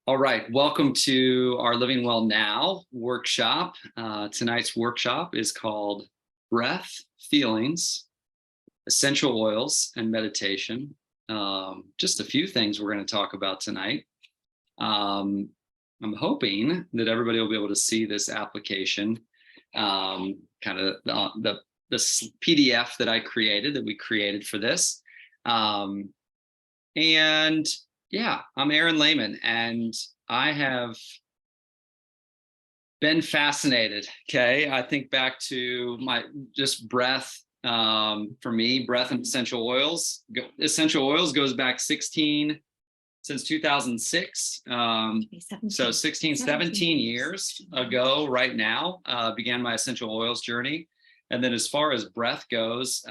All right, welcome to our Living Well Now workshop. Tonight's workshop is called Breath, Feelings, Essential Oils, and Meditation. Just a few things we're going to talk about tonight. I'm hoping that everybody will be able to see this application, kind of the PDF that we created for this. And yeah, I'm Aaron Lahman, and I have been fascinated. Okay, I think back to my just breath. For me, breath and essential oils. Essential oils goes back since 2006. So 17 years ago, right now, began my essential oils journey. And then as far as breath goes,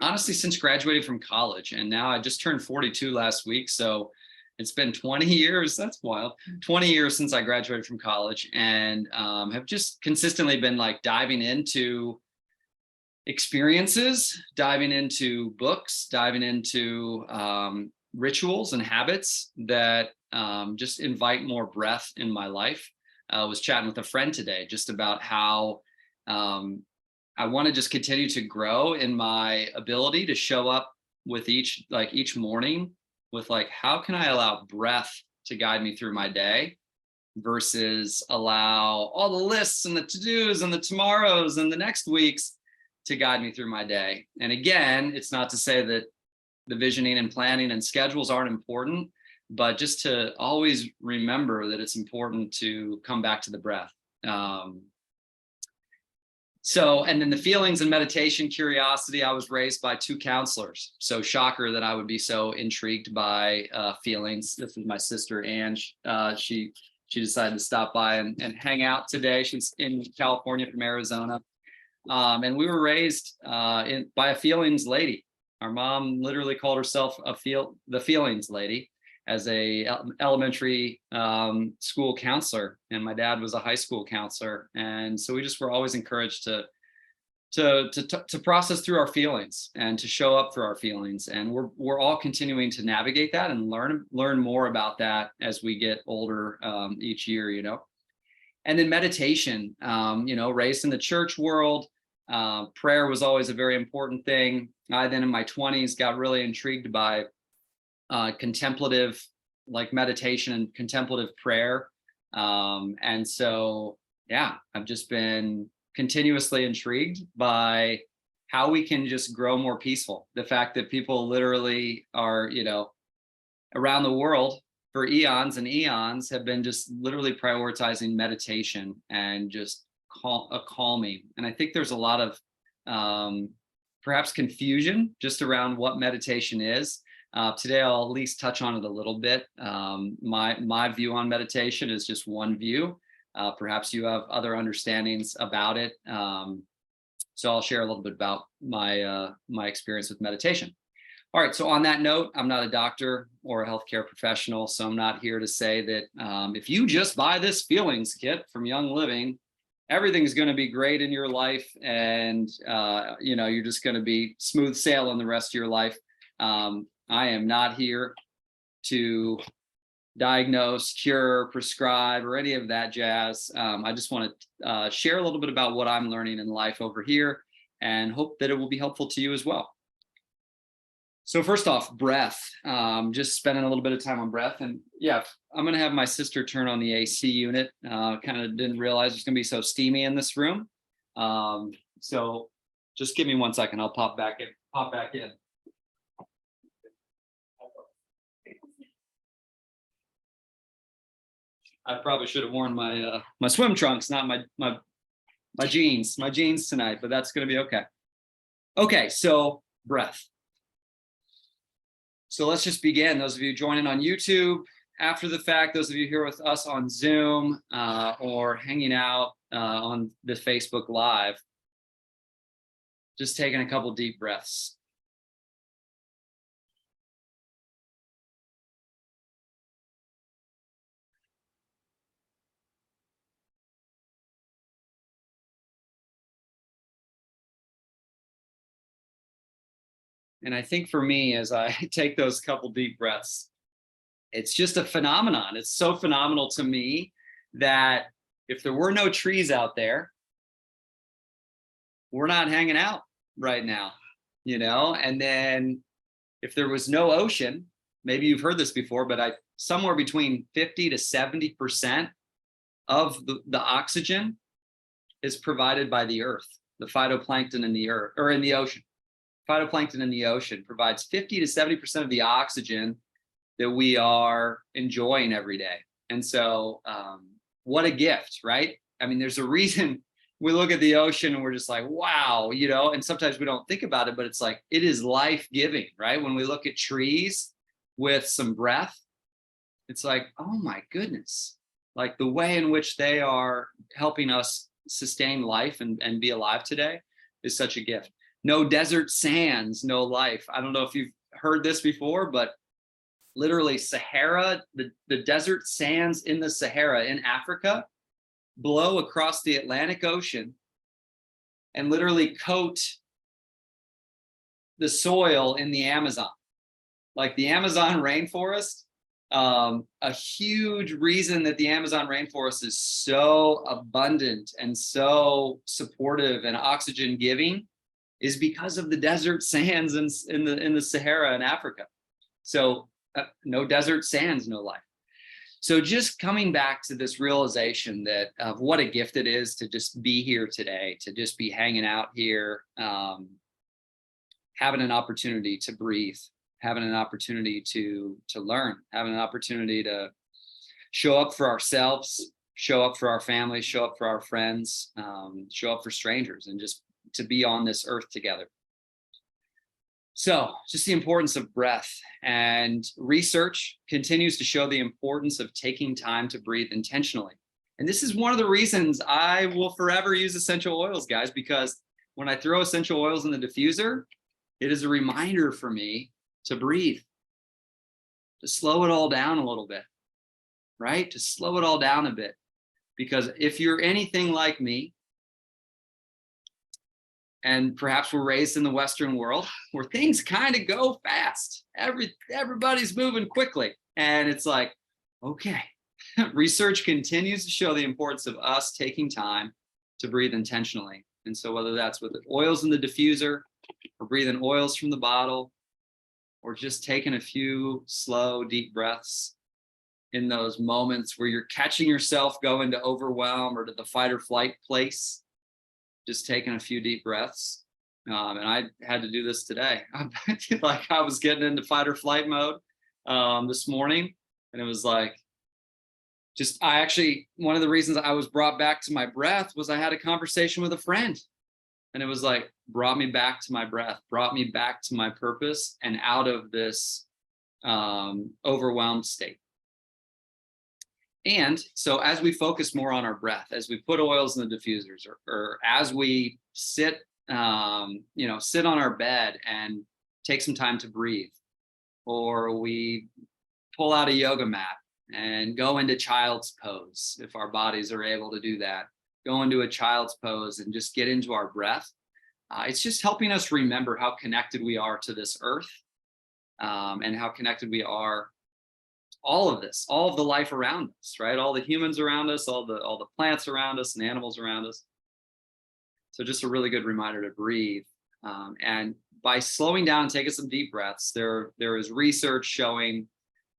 honestly, since graduating from college, and now I just turned 42 last week. So it's been 20 years. That's wild. 20 years since I graduated from college, and have just consistently been like diving into experiences, diving into books, diving into rituals and habits that just invite more breath in my life. I was chatting with a friend today just about how I want to just continue to grow in my ability to show up with each morning with how can I allow breath to guide me through my day versus allow all the lists and the to-dos and the tomorrows and the next weeks to guide me through my day. And again, it's not to say that the visioning and planning and schedules aren't important, but just to always remember that it's important to come back to the breath. And then the feelings and meditation, curiosity, I was raised by two counselors. So shocker that I would be so intrigued by feelings. This is my sister, Anne. She decided to stop by and hang out today. She's in California from Arizona. And we were raised by a feelings lady. Our mom literally called herself the feelings lady as a elementary school counselor, and my dad was a high school counselor. And so we just were always encouraged to process through our feelings and to show up through our feelings. And we're all continuing to navigate that and learn more about that as we get older each year, And then meditation, raised in the church world, prayer was always a very important thing. I then in my 20s got really intrigued by contemplative, like meditation and contemplative prayer. And so, yeah, I've just been continuously intrigued by how we can just grow more peaceful. The fact that people literally are, around the world for eons and eons have been just literally prioritizing meditation and just calming. And I think there's a lot of perhaps confusion just around what meditation is. Today, I'll at least touch on it a little bit. My view on meditation is just one view. Perhaps you have other understandings about it. So I'll share a little bit about my experience with meditation. All right, so on that note, I'm not a doctor or a healthcare professional, so I'm not here to say that if you just buy this feelings kit from Young Living, everything's going to be great in your life, and you're just going to be smooth sailing the rest of your life. I am not here to diagnose, cure, prescribe, or any of that jazz. I just want to share a little bit about what I'm learning in life over here and hope that it will be helpful to you as well. So first off, breath, just spending a little bit of time on breath. And yeah, I'm going to have my sister turn on the AC unit. Kind of didn't realize it's going to be so steamy in this room. So just give me 1 second. I'll pop back in. I probably should have worn my my swim trunks, not my jeans tonight, but that's going to be okay. Okay, so breath. So let's just begin. Those of you joining on YouTube after the fact, those of you here with us on Zoom or hanging out on the Facebook Live, just taking a couple deep breaths. And I think for me, as I take those couple deep breaths, it's just a phenomenon. It's so phenomenal to me that if there were no trees out there, we're not hanging out right now, and then if there was no ocean, maybe you've heard this before, but somewhere between 50 to 70% of the oxygen is provided by the earth, the phytoplankton in the earth or in the ocean. Phytoplankton in the ocean provides 50 to 70% of the oxygen that we are enjoying every day. And so what a gift, right? I mean, there's a reason we look at the ocean and we're just like, wow, and sometimes we don't think about it, but it's like, it is life-giving, right? When we look at trees with some breath, it's like, oh my goodness, like the way in which they are helping us sustain life and be alive today is such a gift. No desert sands, no life. I don't know if you've heard this before, but literally Sahara, the desert sands in the Sahara in Africa blow across the Atlantic Ocean and literally coat the soil in the Amazon. Like the Amazon rainforest, a huge reason that the Amazon rainforest is so abundant and so supportive and oxygen giving is because of the desert sands in the Sahara in Africa. So no desert sands, no life. So just coming back to this realization that of what a gift it is to just be here today, to just be hanging out here, having an opportunity to breathe, having an opportunity to learn, having an opportunity to show up for ourselves, show up for our families, show up for our friends, show up for strangers, and just to be on this earth together. So just the importance of breath, and research continues to show the importance of taking time to breathe intentionally. And this is one of the reasons I will forever use essential oils, guys, because when I throw essential oils in the diffuser, it is a reminder for me to breathe, to slow it all down a little bit, right? To slow it all down a bit. Because if you're anything like me, and perhaps we're raised in the Western world where things kind of go fast. Everybody's moving quickly. And it's like, okay, research continues to show the importance of us taking time to breathe intentionally. And so whether that's with the oils in the diffuser or breathing oils from the bottle, or just taking a few slow, deep breaths in those moments where you're catching yourself going to overwhelm or to the fight or flight place, just taking a few deep breaths. And I had to do this today. Like I was getting into fight or flight mode this morning. And it was like, one of the reasons I was brought back to my breath was I had a conversation with a friend. And it was like, brought me back to my breath, brought me back to my purpose and out of this overwhelmed state. And so as we focus more on our breath, as we put oils in the diffusers, or as we sit on our bed and take some time to breathe, or we pull out a yoga mat and go into child's pose, if our bodies are able to do that, go into a child's pose and just get into our breath. It's just helping us remember how connected we are to this earth, and how connected we are all of this, all of the life around us, right? All the humans around us, all the plants around us and animals around us. So just a really good reminder to breathe. And by slowing down and taking some deep breaths, there is research showing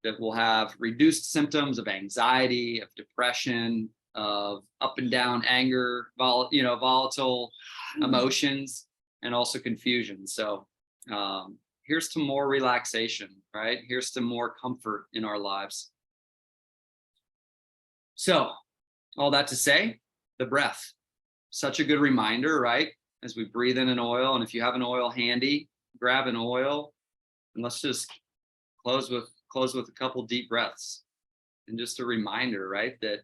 that we'll have reduced symptoms of anxiety, of depression, of up and down anger, volatile emotions, and also confusion. So here's to more relaxation, right? Here's to more comfort in our lives. So all that to say, the breath, such a good reminder, right? As we breathe in an oil, and if you have an oil handy, grab an oil, and let's just close with a couple deep breaths. And just a reminder, right, that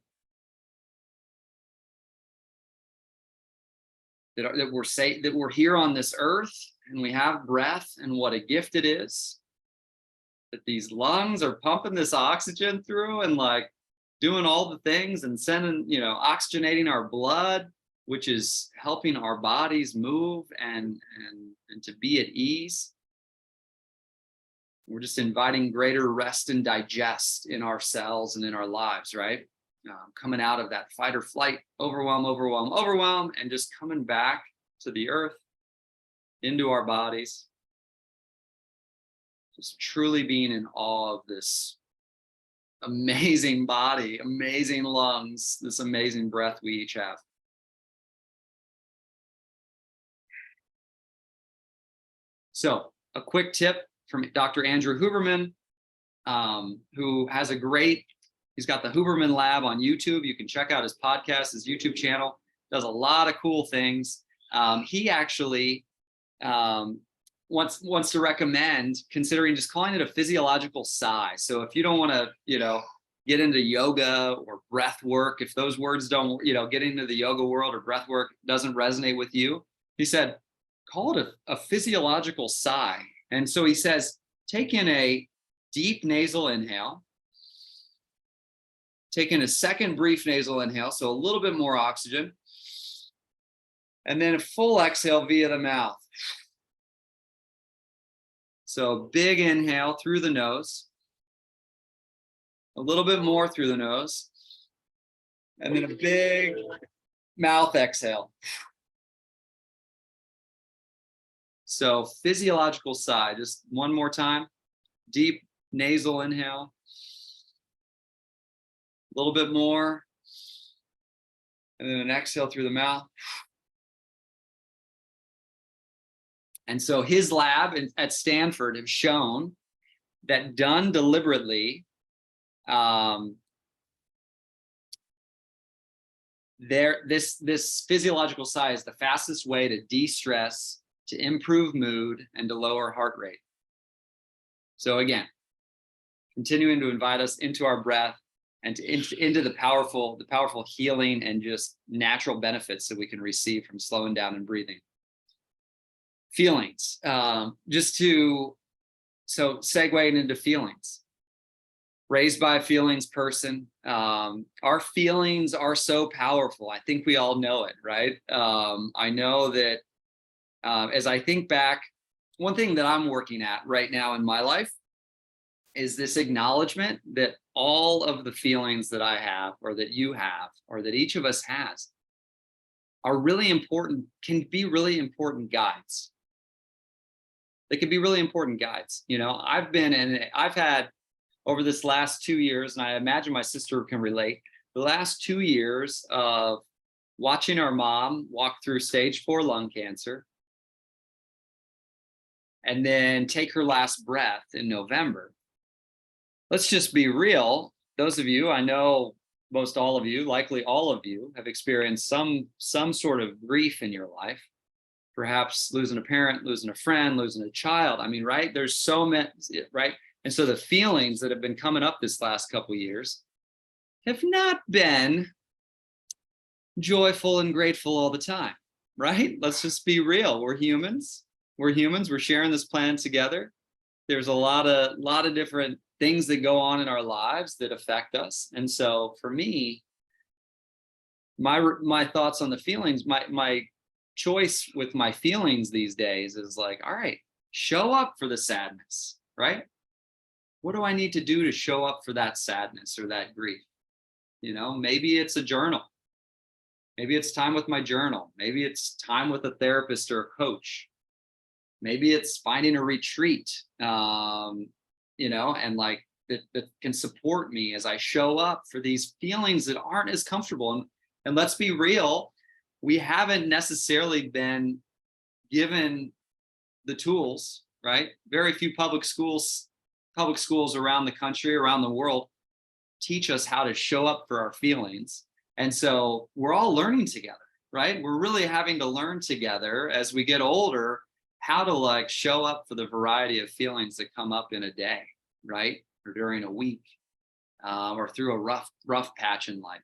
we're safe, that we're here on this earth and we have breath, and what a gift it is that these lungs are pumping this oxygen through and like doing all the things and sending, oxygenating our blood, which is helping our bodies move and to be at ease. We're just inviting greater rest and digest in our cells and in our lives, right? Coming out of that fight or flight, overwhelm, and just coming back to the earth, into our bodies. Just truly being in awe of this amazing body, amazing lungs, this amazing breath we each have. So a quick tip from Dr. Andrew Huberman, who has he's got the Huberman Lab on YouTube. You can check out his podcast, his YouTube channel, does a lot of cool things. He actually wants to recommend considering just calling it a physiological sigh. So if you don't want to, get into yoga or breath work, if those words don't, get into the yoga world or breath work doesn't resonate with you, he said, call it a physiological sigh. And so he says, take in a deep nasal inhale, take in a second brief nasal inhale, so a little bit more oxygen, and then a full exhale via the mouth. So big inhale through the nose, a little bit more through the nose, and then a big mouth exhale. So physiological sigh, just one more time. Deep nasal inhale, a little bit more, and then an exhale through the mouth. And so his lab at Stanford have shown that done deliberately, this physiological sigh is the fastest way to de-stress, to improve mood, and to lower heart rate. So again, continuing to invite us into our breath and into the powerful healing and just natural benefits that we can receive from slowing down and breathing. Feelings, so segueing into feelings. Raised by a feelings person. Our feelings are so powerful. I think we all know it, right? I know that as I think back, one thing that I'm working at right now in my life is this acknowledgement that all of the feelings that I have, or that you have, or that each of us has, are really important, can be really important guides. They can be really important guides. I've had over this last 2 years, and I imagine my sister can relate, the last 2 years of watching our mom walk through stage 4 lung cancer and then take her last breath in November. Let's just be real. Those of you, I know most all of you, likely all of you, have experienced some sort of grief in your life. Perhaps losing a parent, losing a friend, losing a child. I mean, right? There's so many, right? And so the feelings that have been coming up this last couple of years have not been joyful and grateful all the time, right? Let's just be real. We're humans. We're sharing this planet together. There's a lot of different things that go on in our lives that affect us. And so for me, my thoughts on the feelings, my choice with my feelings these days is like, all right, show up for the sadness, right? What do I need to do to show up for that sadness or that grief? Maybe it's a journal. Maybe it's time with my journal. Maybe it's time with a therapist or a coach. Maybe it's finding a retreat, and like that can support me as I show up for these feelings that aren't as comfortable. And let's be real, we haven't necessarily been given the tools, right? Very few public schools around the country, around the world, teach us how to show up for our feelings. And so we're all learning together, right? We're really having to learn together as we get older how to show up for the variety of feelings that come up in a day, right? Or during a week, or through a rough patch in life.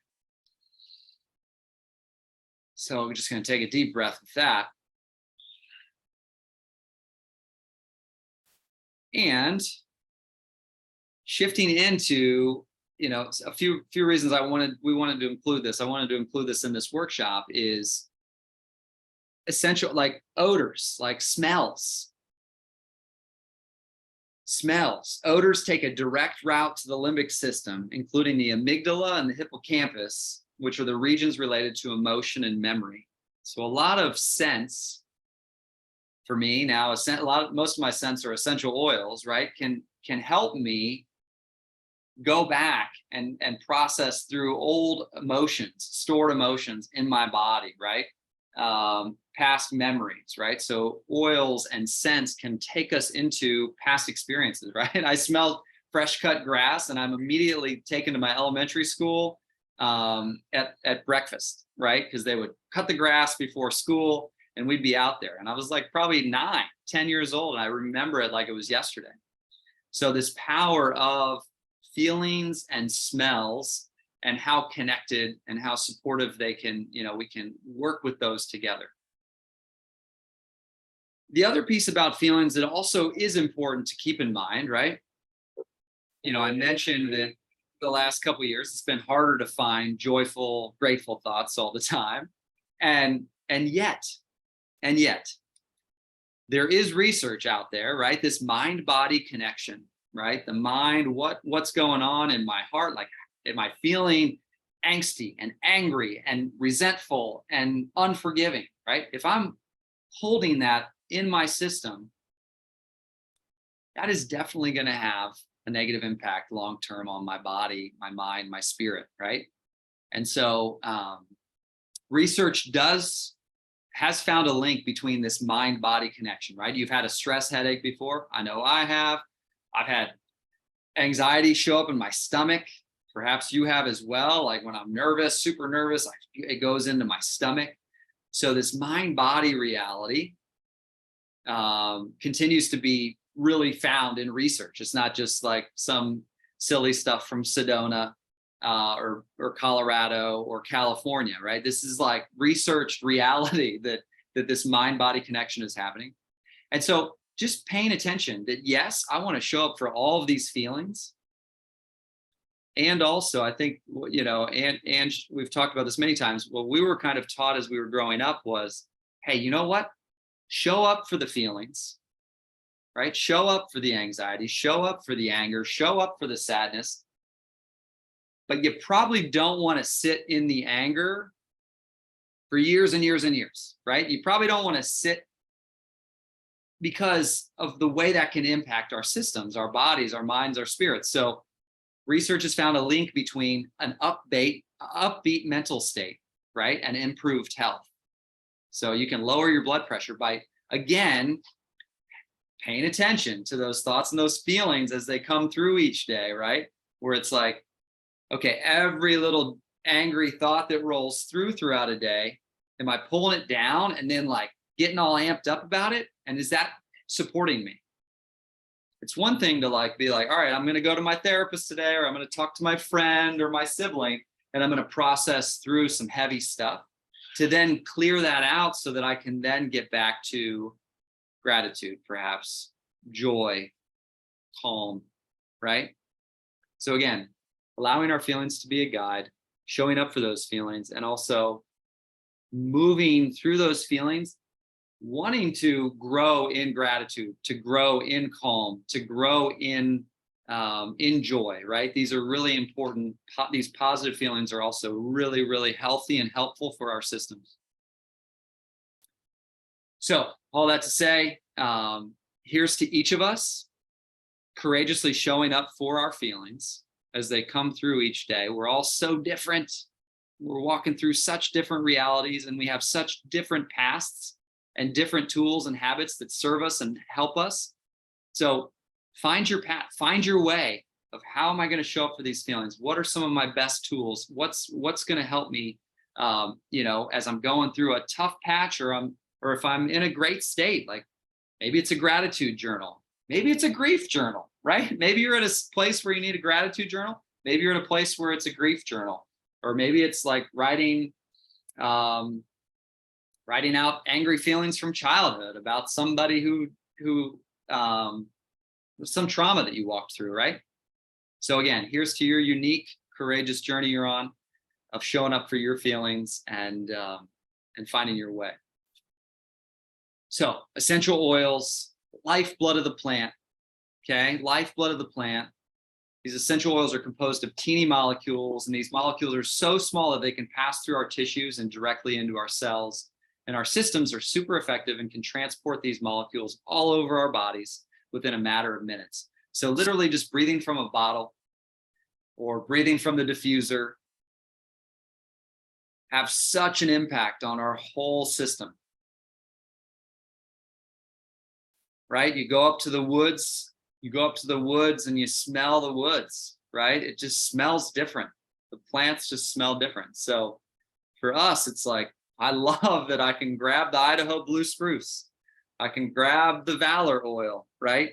So we're just going to take a deep breath with that. And shifting into, a few reasons we wanted to include this. I wanted to include this in this workshop is essential, like odors, like smells. Smells. Odors take a direct route to the limbic system, including the amygdala and the hippocampus, which are the regions related to emotion and memory. So a lot of scents for me now, most of my scents are essential oils, right? Can help me go back and process through old emotions, stored emotions in my body, right? Past memories, right? So oils and scents can take us into past experiences, right? I smelled fresh cut grass and I'm immediately taken to my elementary school at breakfast, right? Because they would cut the grass before school and we'd be out there. And I was like probably 9, 10 years old. And I remember it like it was yesterday. So this power of feelings and smells and how connected and how supportive they can, we can work with those together. The other piece about feelings that also is important to keep in mind, right? I mentioned that the last couple of years, it's been harder to find joyful, grateful thoughts all the time. And yet, there is research out there, right? This mind-body connection, right? The mind, what's going on in my heart? Like, am I feeling angsty and angry and resentful and unforgiving, right? If I'm holding that in my system, that is definitely going to have a negative impact long-term on my body, my mind, my spirit, right? And so research has found a link between this mind-body connection, right? You've had a stress headache before. I know I have. I've had anxiety show up in my stomach. Perhaps you have as well. Like when I'm nervous, super nervous, it goes into my stomach. So this mind-body reality continues to be really found in research. It's not just like some silly stuff from Sedona or Colorado or California, right? This is like researched reality that this mind-body connection is happening. And so just paying attention that, yes, I want to show up for all of these feelings. And also, I think, and we've talked about this many times, what we were kind of taught as we were growing up was, hey, you know what? Show up for the feelings, right? Show up for the anxiety, show up for the anger, show up for the sadness. But you probably don't want to sit in the anger for years and years and years, right? You probably don't want to sit because of the way that can impact our systems, our bodies, our minds, our spirits. So research has found a link between an upbeat mental state, right, and improved health. So you can lower your blood pressure by, again, paying attention to those thoughts and those feelings as they come through each day, right? Where it's like, okay, every little angry thought that rolls throughout a day, am I pulling it down and then like getting all amped up about it? And is that supporting me? It's one thing to like be like, all right, I'm going to go to my therapist today, or I'm going to talk to my friend or my sibling, and I'm going to process through some heavy stuff to then clear that out so that I can then get back to gratitude, perhaps joy, calm, right? So again, allowing our feelings to be a guide, showing up for those feelings, and also moving through those feelings, wanting to grow in gratitude, to grow in calm, to grow in joy, right? These are really important. These positive feelings are also really, really healthy and helpful for our systems. So all that to say, here's to each of us courageously showing up for our feelings as they come through each day. We're all so different. We're walking through such different realities, and we have such different pasts and different tools and habits that serve us and help us. So find your path, find your way of how am I going to show up for these feelings? What are some of my best tools? What's going to help me, as I'm going through a tough patch, or if I'm in a great state? Like maybe it's a gratitude journal, maybe it's a grief journal, right? Maybe you're at a place where you need a gratitude journal. Maybe you're in a place where it's a grief journal, or maybe it's like writing out angry feelings from childhood about somebody who some trauma that you walked through, right? So again, here's to your unique, courageous journey you're on of showing up for your feelings and finding your way. So essential oils, lifeblood of the plant, okay, lifeblood of the plant. These essential oils are composed of teeny molecules, and these molecules are so small that they can pass through our tissues and directly into our cells. And our systems are super effective and can transport these molecules all over our bodies within a matter of minutes. So literally just breathing from a bottle or breathing from the diffuser have such an impact on our whole system. Right? You go up to the woods, and you smell the woods, right? It just smells different. The plants just smell different. So for us, it's like, I love that I can grab the Idaho blue spruce. I can grab the Valor oil, right?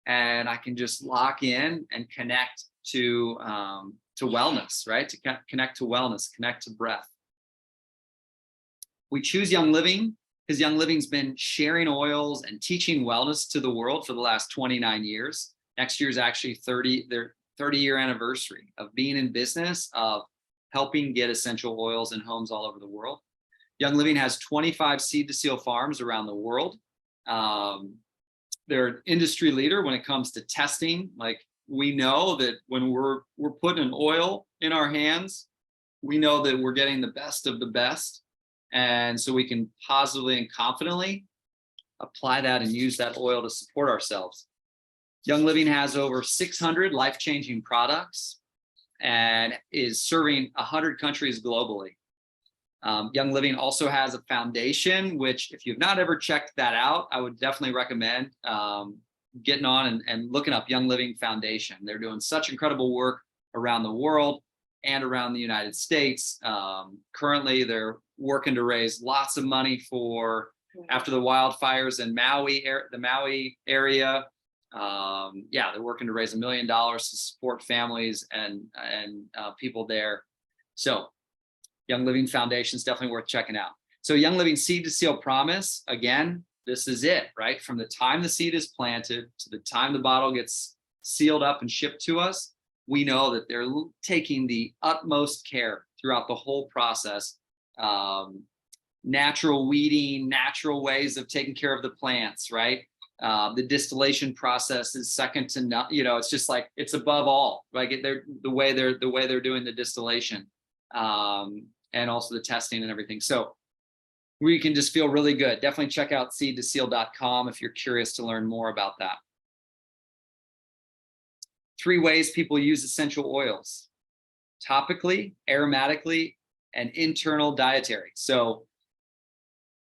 And I can just lock in and connect to wellness, right? To connect to wellness, connect to breath. We choose Young Living because Young Living's been sharing oils and teaching wellness to the world for the last 29 years. Next year is actually their 30-year anniversary of being in business, of helping get essential oils in homes all over the world. Young Living has 25 seed to seal farms around the world. They're an industry leader when it comes to testing. Like, we know that when we're putting an oil in our hands, we know that we're getting the best of the best. And so we can positively and confidently apply that and use that oil to support ourselves. Young Living has over 600 life-changing products and is serving 100 countries globally. Young Living also has a foundation, which if you've not ever checked that out, I would definitely recommend getting on and looking up Young Living Foundation. They're doing such incredible work around the world and around the United States. Currently, they're working to raise lots of money for after the wildfires in the Maui area. They're working to raise $1 million to support families and people there. So Young Living Foundation is definitely worth checking out. So Young Living Seed to Seal Promise, again, this is it, right? From the time the seed is planted to the time the bottle gets sealed up and shipped to us, we know that they're taking the utmost care throughout the whole process. Natural weeding, natural ways of taking care of the plants, right? The distillation process is second to none. It's just like, it's above all. Like, the way they're doing the distillation, and also the testing and everything. So we can just feel really good. Definitely check out seedtoseal.com if you're curious to learn more about that. 3 ways people use essential oils: topically, aromatically, and internal dietary. So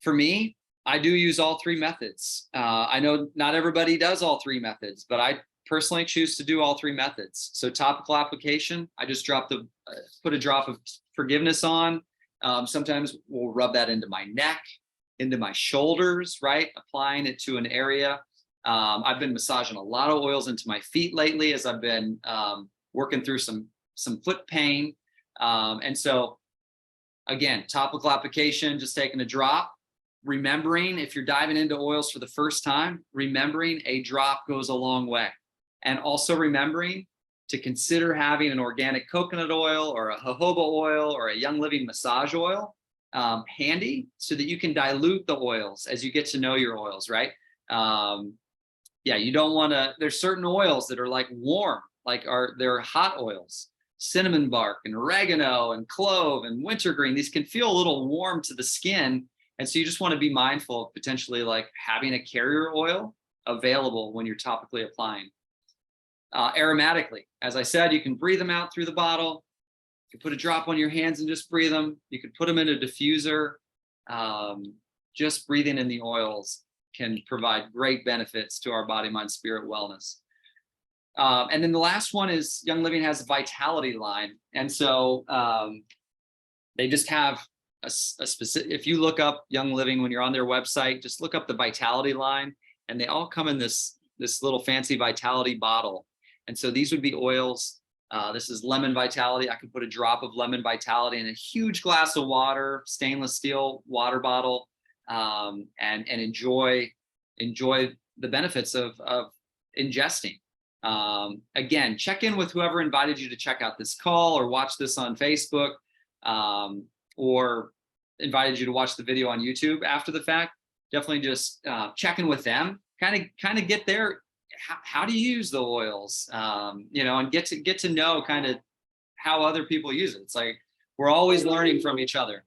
for me, I do use all 3 methods. I know not everybody does all 3 methods, but I personally choose to do all 3 methods. So topical application, I just put a drop of forgiveness on. Sometimes we'll rub that into my neck, into my shoulders, right? Applying it to an area. I've been massaging a lot of oils into my feet lately as I've been working through some foot pain. And so again, topical application, just taking a drop. Remembering, if you're diving into oils for the first time, remembering a drop goes a long way. And also remembering to consider having an organic coconut oil or a jojoba oil or a Young Living massage oil handy, so that you can dilute the oils as you get to know your oils, right? You don't want to, there's certain oils that are like warm, they're hot oils. Cinnamon bark and oregano and clove and wintergreen, these can feel a little warm to the skin. And so you just want to be mindful of potentially like having a carrier oil available when you're topically applying. Aromatically, as I said, you can breathe them out through the bottle. You can put a drop on your hands and just breathe them. You could put them in a diffuser. Just breathing in the oils can provide great benefits to our body, mind, spirit wellness. And then the last one is Young Living has a vitality line. And so they just have a specific, if you look up Young Living when you're on their website, just look up the vitality line, and they all come in this little fancy vitality bottle. And so these would be oils. This is lemon vitality. I could put a drop of lemon vitality in a huge glass of water, stainless steel water bottle, and enjoy the benefits of ingesting. Again, check in with whoever invited you to check out this call or watch this on Facebook, or invited you to watch the video on YouTube after the fact. Definitely just check in with them, kind of get their how do you use the oils, and get to know kind of how other people use it. It's like we're always learning from each other.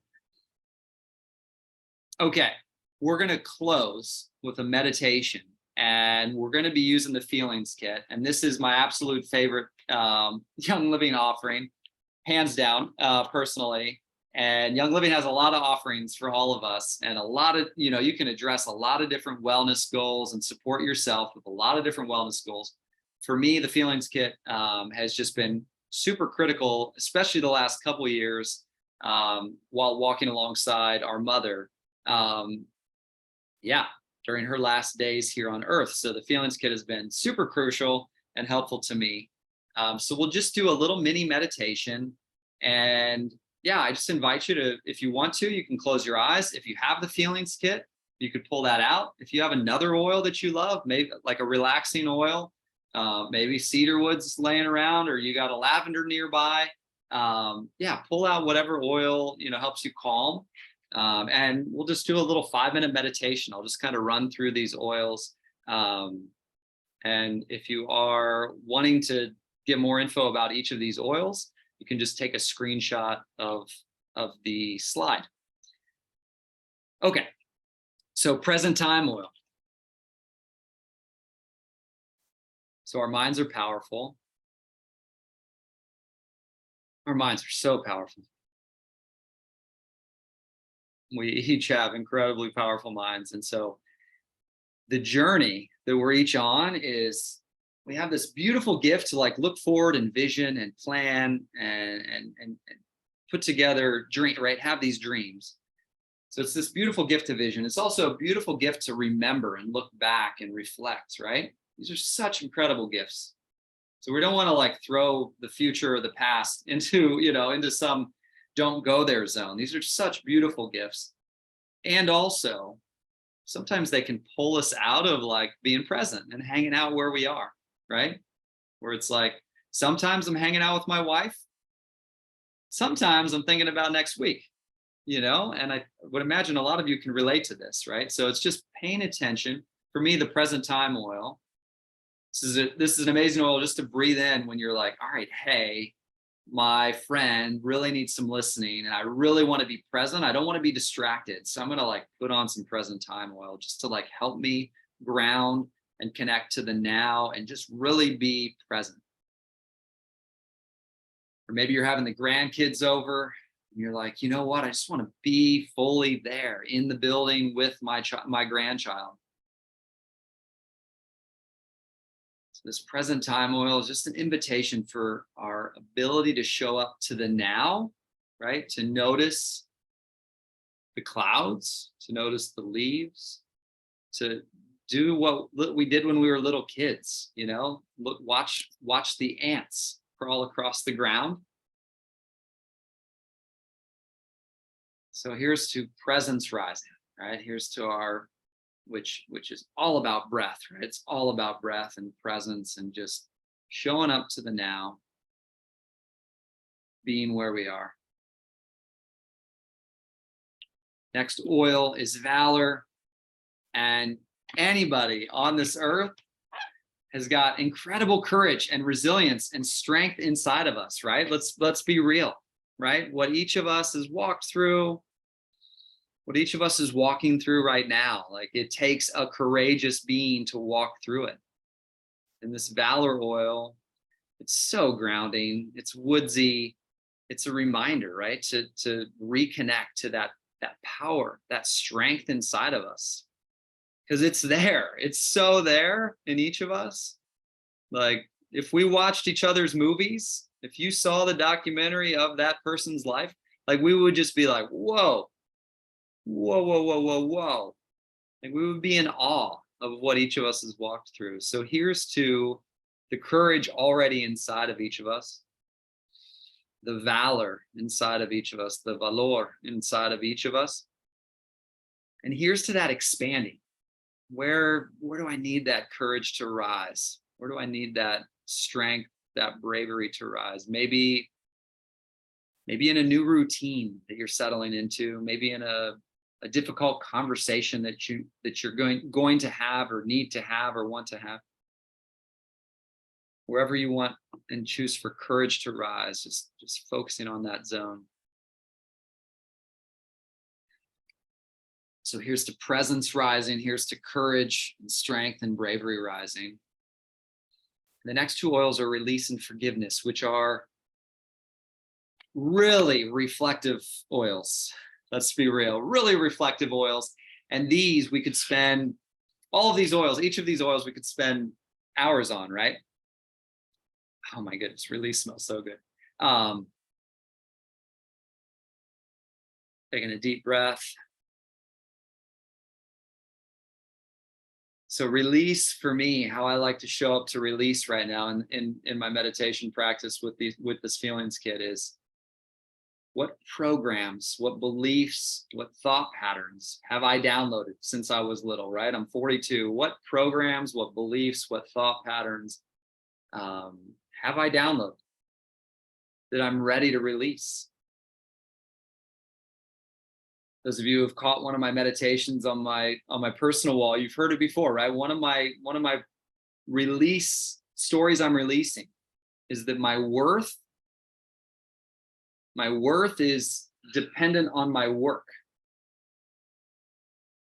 Okay, we're going to close with a meditation, and we're going to be using the feelings kit. And this is my absolute favorite Young Living offering, hands down, personally. And Young Living has a lot of offerings for all of us, and a lot of, you can address a lot of different wellness goals and support yourself with a lot of different wellness goals. For me, the feelings kit has just been super critical, especially the last couple of years, while walking alongside our mother. During her last days here on earth. So the feelings kit has been super crucial and helpful to me. So we'll just do a little mini meditation. And I just invite you to, if you want to, you can close your eyes. If you have the feelings kit, you could pull that out. If you have another oil that you love, maybe like a relaxing oil, maybe cedar wood's laying around, or you got a lavender nearby. Pull out whatever oil, helps you calm. And we'll just do a little 5-minute meditation. I'll just kind of run through these oils. And if you are wanting to get more info about each of these oils, you can just take a screenshot of the slide. Okay, so present time oil. So our minds are powerful. Our minds are so powerful. We each have incredibly powerful minds. And so the journey that we're each on is, we have this beautiful gift to like look forward and vision and plan and put together dream, right? Have these dreams. So it's this beautiful gift to vision. It's also a beautiful gift to remember and look back and reflect, right? These are such incredible gifts. So we don't want to like throw the future or the past into, into some don't go there zone. These are such beautiful gifts. And also, sometimes they can pull us out of like being present and hanging out where we are, right? Where it's like, sometimes I'm hanging out with my wife. Sometimes I'm thinking about next week, and I would imagine a lot of you can relate to this, right? So it's just paying attention. For me, the present time oil, this is an amazing oil just to breathe in when you're like, all right, hey, my friend really needs some listening and I really want to be present. I don't want to be distracted. So I'm going to like put on some present time oil just to like help me ground and connect to the now and just really be present. Or maybe you're having the grandkids over and you're like, you know what? I just want to be fully there in the building with my grandchild. This present time oil is just an invitation for our ability to show up to the now, right? To notice the clouds, to notice the leaves, to do what we did when we were little kids, look, watch the ants crawl across the ground. So here's to presence rising, right? Here's to our which is all about breath, right? It's all about breath and presence and just showing up to the now, being where we are. Next oil is valor. And anybody on this earth has got incredible courage and resilience and strength inside of us, right? Let's be real, right? What each of us has walked through, what each of us is walking through right now, like it takes a courageous being to walk through it. And this valor oil, it's so grounding, it's woodsy, it's a reminder, right? To reconnect to that power, that strength inside of us. Because it's there, it's so there in each of us. Like if we watched each other's movies, if you saw the documentary of that person's life, like we would just be like, whoa. Like we would be in awe of what each of us has walked through. So here's to the courage already inside of each of us, the valor inside of each of us, the valor inside of each of us. And here's to that expanding. Where do I need that courage to rise? Where do I need that strength, that bravery to rise? Maybe in a new routine that you're settling into, maybe in a difficult conversation that you're going to have or need to have or want to have. wherever you want, and choose for courage to rise, just focusing on that zone. So here's to presence rising, here's to courage and strength and bravery rising. The next two oils are release and forgiveness, which are really reflective oils. Let's be real, really reflective oils. And these we could spend, all of these oils, each of these oils we could spend hours on, right? Oh my goodness, release smells so good. Taking a deep breath. So release for me, how I like to show up to release right now in my meditation practice with this feelings kit is, what programs, what beliefs, what thought patterns have I downloaded since I was little, right? I'm 42. What programs, what beliefs, what thought patterns have I downloaded that I'm ready to release? Those of you who have caught one of my meditations on my personal wall, you've heard it before, right? One of my release stories I'm releasing is that my worth is dependent on my work.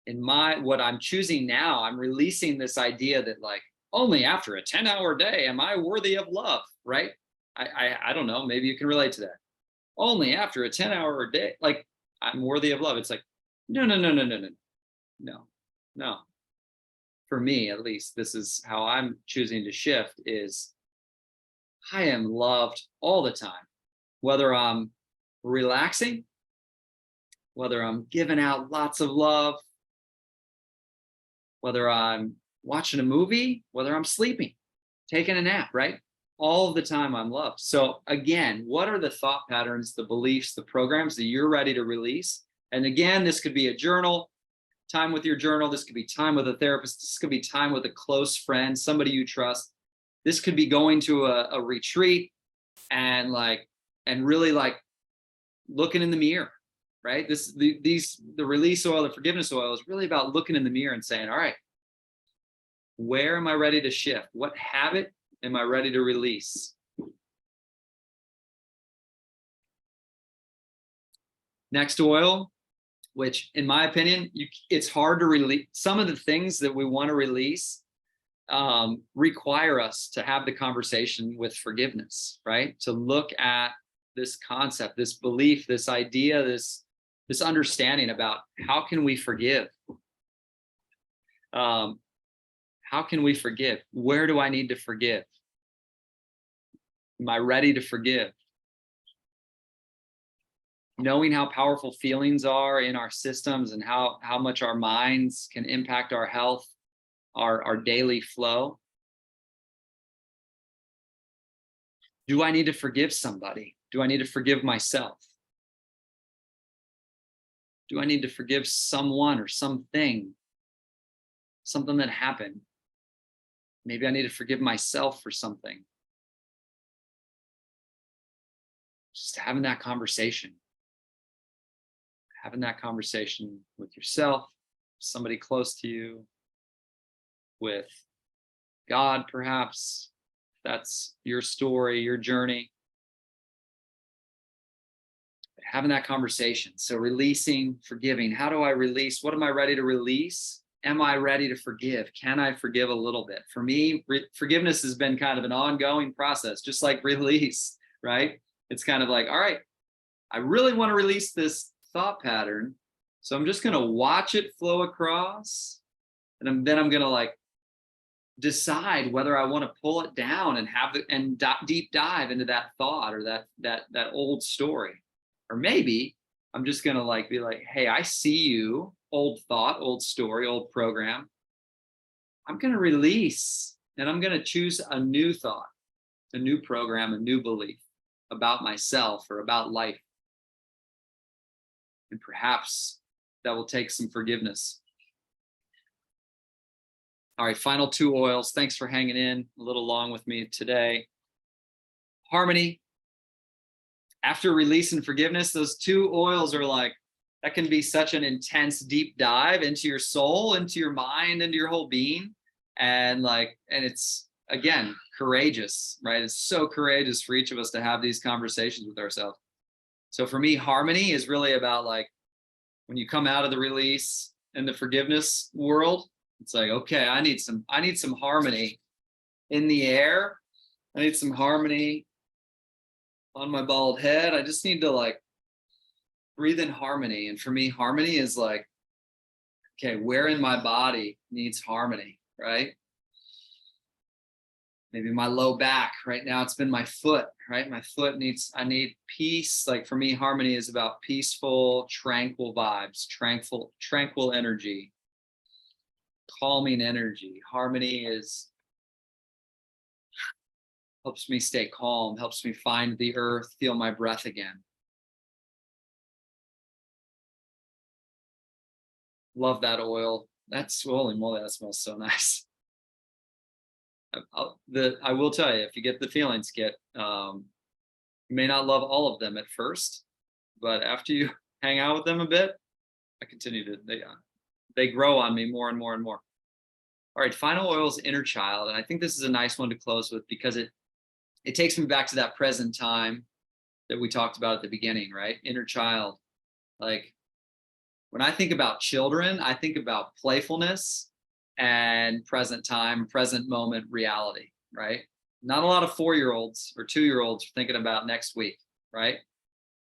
In what I'm choosing now, I'm releasing this idea that like only after a 10-hour day am I worthy of love, right? I don't know, maybe you can relate to that. Only after a 10-hour day, like I'm worthy of love. It's like, no. For me, at least, this is how I'm choosing to shift is I am loved all the time, whether I'm relaxing, whether I'm giving out lots of love, whether I'm watching a movie, whether I'm sleeping, taking a nap, right? All of the time I'm loved. So again, what are the thought patterns, the beliefs, the programs that you're ready to release? And again, this could be a journal, time with your journal. This could be time with a therapist. This could be time with a close friend, somebody you trust. This could be going to a retreat and really looking in the mirror, right? The release oil, the forgiveness oil is really about looking in the mirror and saying, all right, where am I ready to shift? What habit am I ready to release? Next oil, which in my opinion, it's hard to release. Some of the things that we want to release require us to have the conversation with forgiveness, right? To look at this concept, this belief, this idea, this understanding about how can we forgive? How can we forgive? Where do I need to forgive? Am I ready to forgive? Knowing how powerful feelings are in our systems and how much our minds can impact our health, our daily flow. Do I need to forgive somebody? Do I need to forgive myself? Do I need to forgive someone or something? Something that happened? Maybe I need to forgive myself for something. Just having that conversation. Having that conversation with yourself, somebody close to you, with God, perhaps. That's your story, your journey. Having that conversation. So releasing, forgiving. How do I release? What am I ready to release? Am I ready to forgive? Can I forgive a little bit? For me, forgiveness has been kind of an ongoing process, just like release, right? It's kind of like, all right, I really want to release this thought pattern. So I'm just going to watch it flow across. And then I'm going to decide whether I want to pull it down and deep dive into that thought or that old story. Or maybe I'm just going to be like, hey, I see you, old thought, old story, old program. I'm going to release and I'm going to choose a new thought, a new program, a new belief about myself or about life. And perhaps that will take some forgiveness. All right, final two oils. Thanks for hanging in a little long with me today. Harmony. After release and forgiveness, those two oils are that can be such an intense deep dive into your soul, into your mind, into your whole being. And it's, again, courageous, right? It's so courageous for each of us to have these conversations with ourselves. So for me, harmony is really about like when you come out of the release and the forgiveness world, it's like, okay, I need some harmony in the air. I need some harmony on my bald head. I just need to like breathe in harmony. And for me, harmony is like, okay, where in my body needs harmony, right? Maybe my low back. Right now it's been my foot, right? My foot I need peace. Like for me, harmony is about peaceful, tranquil vibes, tranquil energy, calming energy. Harmony helps me stay calm, helps me find the earth, feel my breath again. Love that oil. That's, holy moly, that smells so nice. I will tell you, if you get the feelings kit, you may not love all of them at first, but after you hang out with them a bit, I continue to, they grow on me more and more and more. All right, final oil is inner child. And I think this is a nice one to close with because it takes me back to that present time that we talked about at the beginning, right? Inner child. Like when I think about children, I think about playfulness and present time, present moment reality, right? Not a lot of 4-year-olds or 2-year-olds are thinking about next week, right?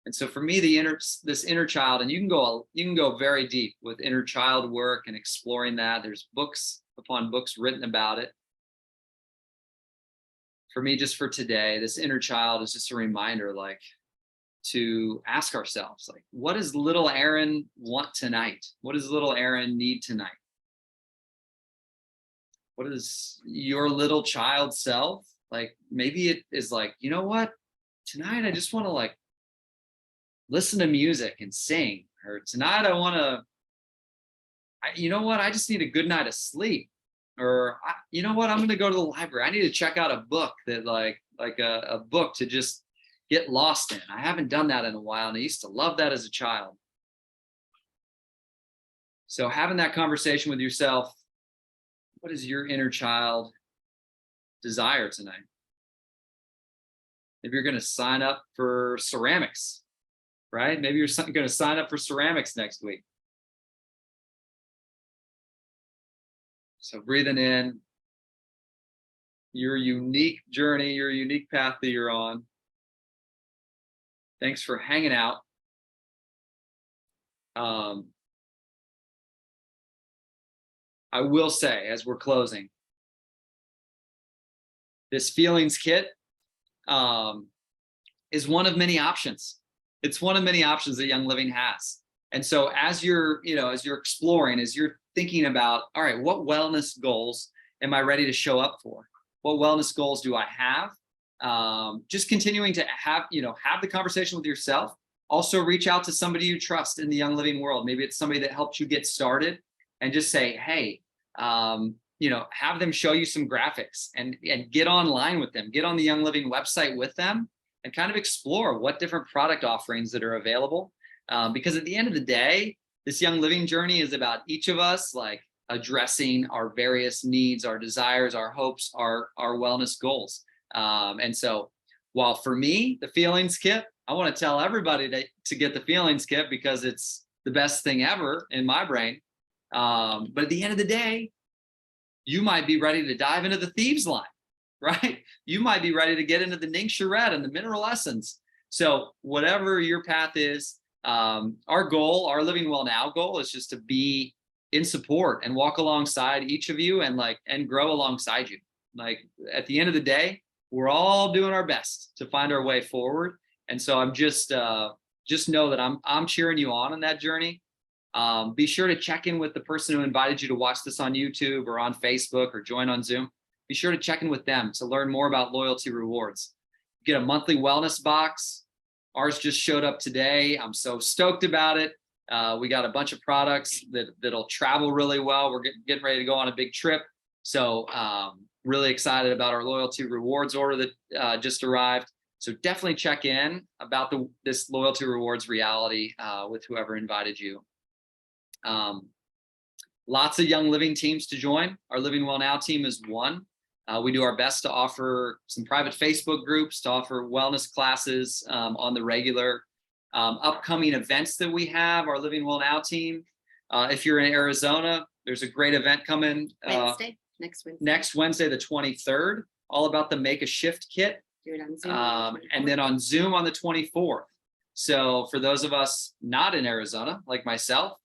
And so for me, this inner child, and you can go very deep with inner child work and exploring that. There's books upon books written about it. For me, just for today, this inner child is just a reminder, like, to ask ourselves, like, what does little Aaron want tonight? What does little Aaron need tonight? What is your little child self? Like, maybe it is like, you know what? Tonight, I just want to like listen to music and sing. Or tonight, I want to, you know what? I just need a good night of sleep. Or, you know what? I'm going to go to the library. I need to check out a book that like a book to just get lost in. I haven't done that in a while. And I used to love that as a child. So having that conversation with yourself, what is your inner child desire tonight? Maybe you're going to sign up for ceramics, right? Maybe you're going to sign up for ceramics next week. So breathing in your unique journey, your unique path that you're on. Thanks for hanging out. I will say, as we're closing, this feelings kit is one of many options. It's one of many options that Young Living has. And so as you're exploring, as you're thinking about, all right, what wellness goals am I ready to show up for? What wellness goals do I have? Just continuing to have the conversation with yourself. Also reach out to somebody you trust in the Young Living world. Maybe it's somebody that helped you get started, and just say, hey, have them show you some graphics and get online with them, get on the Young Living website with them and kind of explore what different product offerings that are available. Because at the end of the day, this Young Living journey is about each of us like addressing our various needs, our desires, our hopes, our wellness goals. And so while for me, the feelings kit, I want to tell everybody to get the feelings kit because it's the best thing ever in my brain. But at the end of the day, you might be ready to dive into the thieves line, right? You might be ready to get into the Ningxia and the mineral essence. So whatever your path is, our goal, our Living Well Now goal is just to be in support and walk alongside each of you and grow alongside you. Like at the end of the day, we're all doing our best to find our way forward. And so I'm just know that I'm cheering you on that journey. Be sure to check in with the person who invited you to watch this on YouTube or on Facebook or join on Zoom. Be sure to check in with them to learn more about loyalty rewards. Get a monthly wellness box. Ours just showed up today. I'm so stoked about it. We got a bunch of products that'll travel really well. We're getting ready to go on a big trip. So really excited about our loyalty rewards order that just arrived. So definitely check in about this loyalty rewards reality with whoever invited you. Lots of Young Living teams to join. Our Living Well Now team is one. We do our best to offer some private Facebook groups, to offer wellness classes on the regular. Upcoming events that we have, our Living Well Now team. If you're in Arizona, there's a great event coming next Wednesday, the 23rd, all about the Make a Shift kit. Do it on Zoom. And then on Zoom on the 24th. So for those of us not in Arizona, like myself,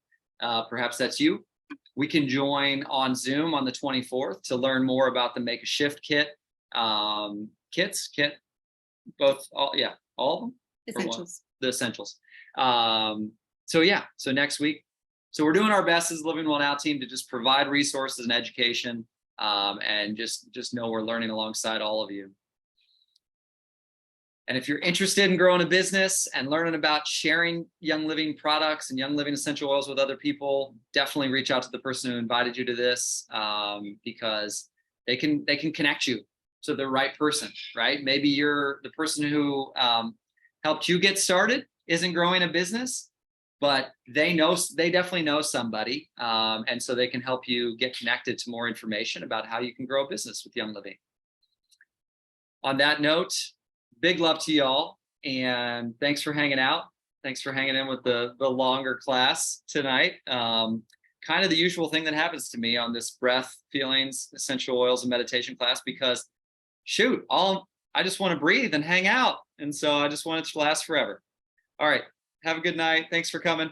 perhaps that's you, we can join on Zoom on the 24th to learn more about the Make a Shift kit. All of them? Essentials. The essentials. So next week. So we're doing our best as a Living Well Now team to just provide resources and education, and just know we're learning alongside all of you. And if you're interested in growing a business and learning about sharing Young Living products and Young Living essential oils with other people, definitely reach out to the person who invited you to this, because they can connect you to the right person, right? Maybe you're the person who helped you get started isn't growing a business, but they definitely know somebody, and so they can help you get connected to more information about how you can grow a business with Young Living. On that note, big love to y'all, and thanks for hanging out. Thanks for hanging in with the longer class tonight. Kind of the usual thing that happens to me on this breath, feelings, essential oils, and meditation class, because shoot, I just want to breathe and hang out. And so I just want it to last forever. All right. Have a good night. Thanks for coming.